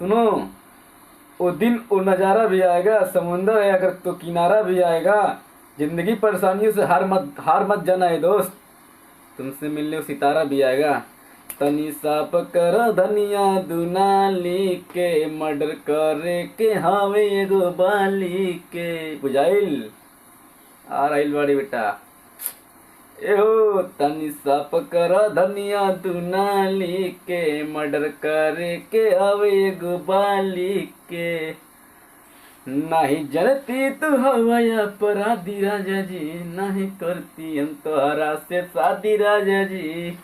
सुनो, वो दिन वो नज़ारा भी आएगा, समुंदर है अगर तो किनारा भी आएगा। जिंदगी परेशानियों से हार मत जाना है दोस्त, तुमसे मिलने वो सितारा भी आएगा। तनी साफ कर धनिया दुनाली के, मर्डर करे के हावे एगो बाली के। बुझाइल आ रही बाड़ी बेटा। एहो तनी साफ कर धनिया दुनाली के, मर्डर करे के हावे एगो बाली के। नहीं जनती तू हवाया अपराधी राजा जी, नहीं करती हम तोहरा से शादी राजा जी।